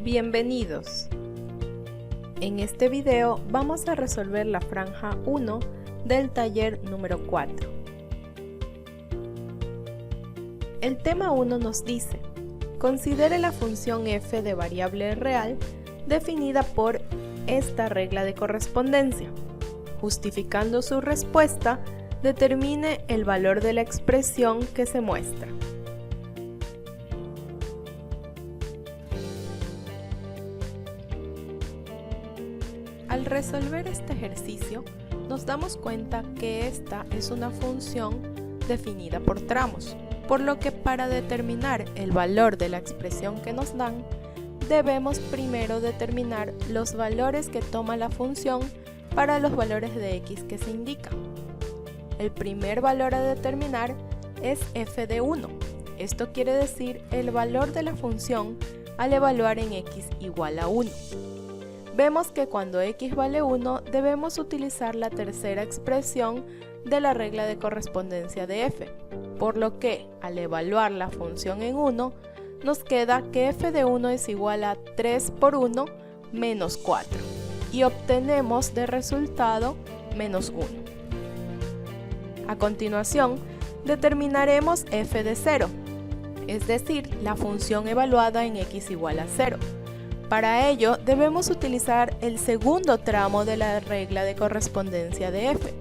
Bienvenidos. En este video vamos a resolver la franja 1 del taller número 4. El tema 1 nos dice: considere la función f de variable real definida por esta regla de correspondencia. Justificando su respuesta, determine el valor de la expresión que se muestra. Al resolver este ejercicio, nos damos cuenta que esta es una función definida por tramos, por lo que para determinar el valor de la expresión que nos dan, debemos primero determinar los valores que toma la función para los valores de x que se indican. El primer valor a determinar es f de 1. Esto quiere decir el valor de la función al evaluar en x igual a 1. Vemos que cuando x vale 1 debemos utilizar la tercera expresión de la regla de correspondencia de f, por lo que al evaluar la función en 1 nos queda que f de 1 es igual a 3 por 1 menos 4 y obtenemos de resultado menos 1. A continuación determinaremos f de 0, es decir, la función evaluada en x igual a 0. Para ello debemos utilizar el segundo tramo de la regla de correspondencia de f,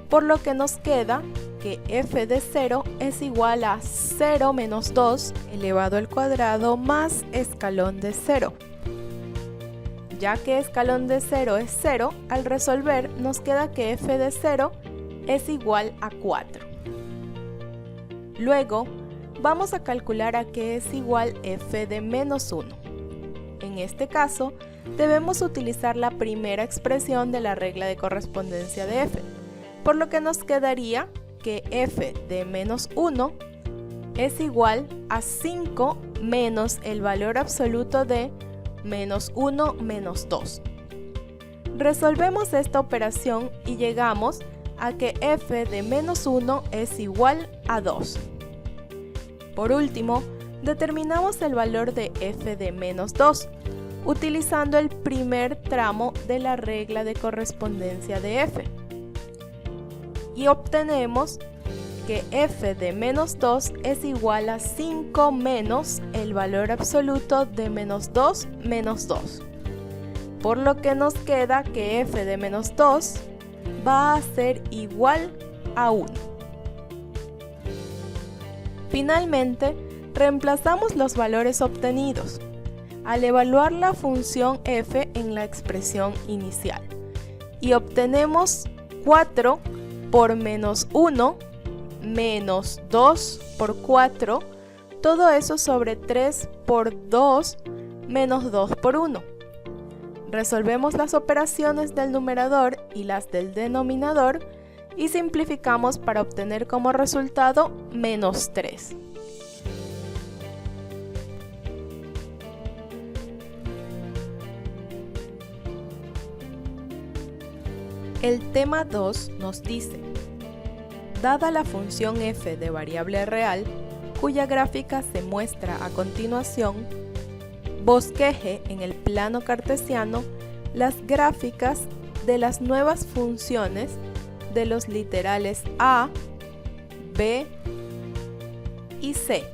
por lo que nos queda que f de 0 es igual a 0 menos 2 elevado al cuadrado más escalón de 0. Ya que escalón de 0 es 0, al resolver nos queda que f de 0 es igual a 4. Luego vamos a calcular a qué es igual f de menos 1. En este caso, debemos utilizar la primera expresión de la regla de correspondencia de f, por lo que nos quedaría que f de menos 1 es igual a 5 menos el valor absoluto de menos 1 menos 2. Resolvemos esta operación y llegamos a que f de menos 1 es igual a 2. Por último, determinamos el valor de f de menos 2, utilizando el primer tramo de la regla de correspondencia de f. Y obtenemos que f de menos 2 es igual a 5 menos el valor absoluto de menos 2 menos 2. Por lo que nos queda que f de menos 2 va a ser igual a 1. Finalmente, reemplazamos los valores obtenidos al evaluar la función f en la expresión inicial y obtenemos 4 por menos 1 menos 2 por 4, todo eso sobre 3 por 2 menos 2 por 1. Resolvemos las operaciones del numerador y las del denominador y simplificamos para obtener como resultado menos 3. El tema 2 nos dice: dada la función f de variable real, cuya gráfica se muestra a continuación, bosqueje en el plano cartesiano las gráficas de las nuevas funciones de los literales a, b y c.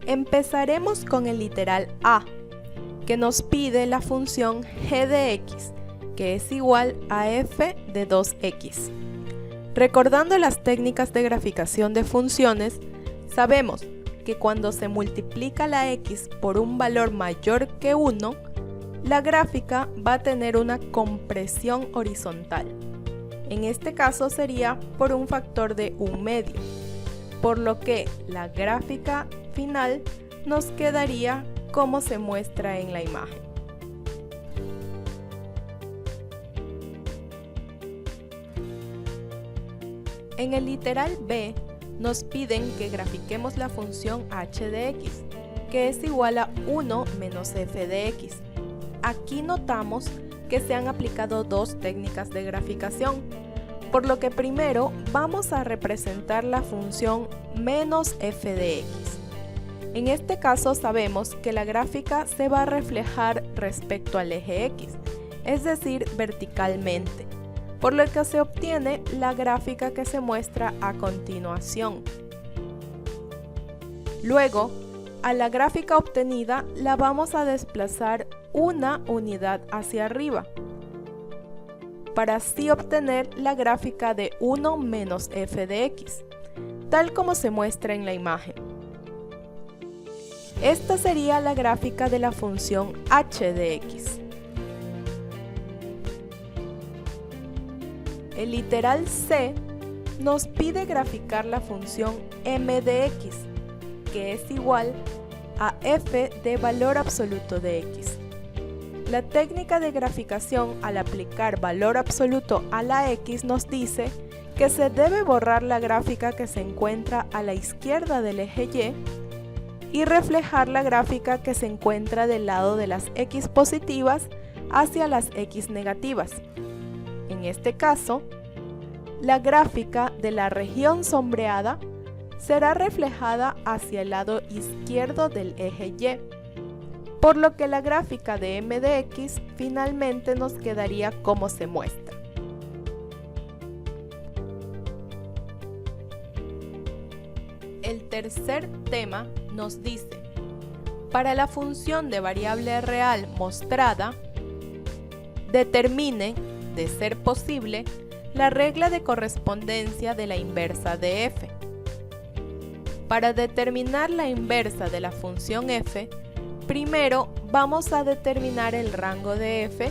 Empezaremos con el literal a, que nos pide la función g de x, que es igual a f de 2x. Recordando las técnicas de graficación de funciones, sabemos que cuando se multiplica la x por un valor mayor que 1, la gráfica va a tener una compresión horizontal. En este caso sería por un factor de 1/2, por lo que la gráfica final nos quedaría como se muestra en la imagen. En el literal b nos piden que grafiquemos la función h de x, que es igual a 1 menos f de x. Aquí notamos que se han aplicado dos técnicas de graficación, por lo que primero vamos a representar la función menos f de x. En este caso sabemos que la gráfica se va a reflejar respecto al eje x, es decir, verticalmente, por lo que se obtiene la gráfica que se muestra a continuación. Luego, a la gráfica obtenida la vamos a desplazar una unidad hacia arriba, para así obtener la gráfica de 1 menos f de x, tal como se muestra en la imagen. Esta sería la gráfica de la función h de x. El literal C nos pide graficar la función m de x, que es igual a f de valor absoluto de x. La técnica de graficación al aplicar valor absoluto a la x nos dice que se debe borrar la gráfica que se encuentra a la izquierda del eje y reflejar la gráfica que se encuentra del lado de las x positivas hacia las x negativas. En este caso, la gráfica de la región sombreada será reflejada hacia el lado izquierdo del eje y, por lo que la gráfica de m de x finalmente nos quedaría como se muestra. El tercer tema nos dice: para la función de variable real mostrada, determine, de ser posible, la regla de correspondencia de la inversa de f. Para determinar la inversa de la función f, primero vamos a determinar el rango de f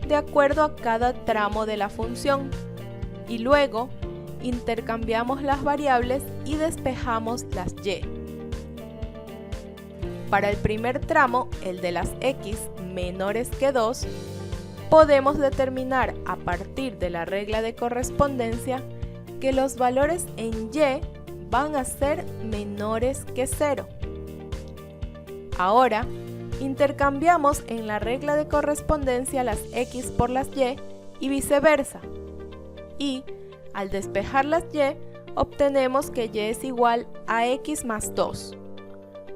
de acuerdo a cada tramo de la función y luego intercambiamos las variables y despejamos las y. Para el primer tramo, el de las x menores que 2, podemos determinar a partir de la regla de correspondencia que los valores en y van a ser menores que 0. Ahora, intercambiamos en la regla de correspondencia las x por las y viceversa. Y, al despejar las y, obtenemos que y es igual a x más 2.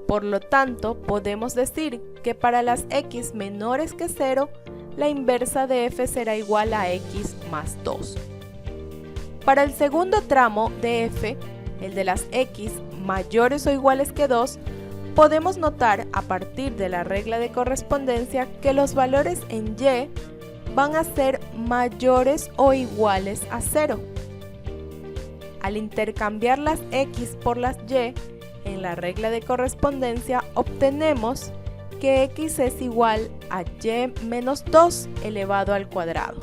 Por lo tanto, podemos decir que para las x menores que 0, la inversa de f será igual a x más 2. Para el segundo tramo de f, el de las x mayores o iguales que 2, podemos notar a partir de la regla de correspondencia que los valores en y van a ser mayores o iguales a 0. Al intercambiar las x por las y en la regla de correspondencia, obtenemos que x es igual a y menos 2 elevado al cuadrado,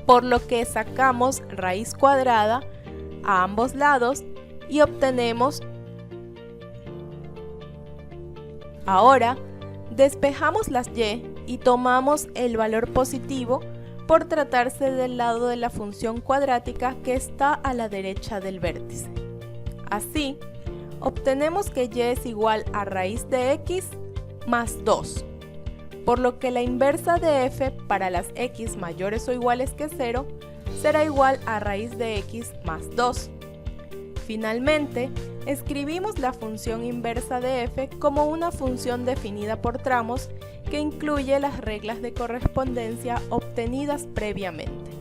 por lo que sacamos raíz cuadrada a ambos lados y obtenemos. Ahora, despejamos las y tomamos el valor positivo por tratarse del lado de la función cuadrática que está a la derecha del vértice. Así, obtenemos que y es igual a raíz de x más 2, por lo que la inversa de f para las x mayores o iguales que 0 será igual a raíz de x más 2. Finalmente, escribimos la función inversa de f como una función definida por tramos que incluye las reglas de correspondencia obtenidas previamente.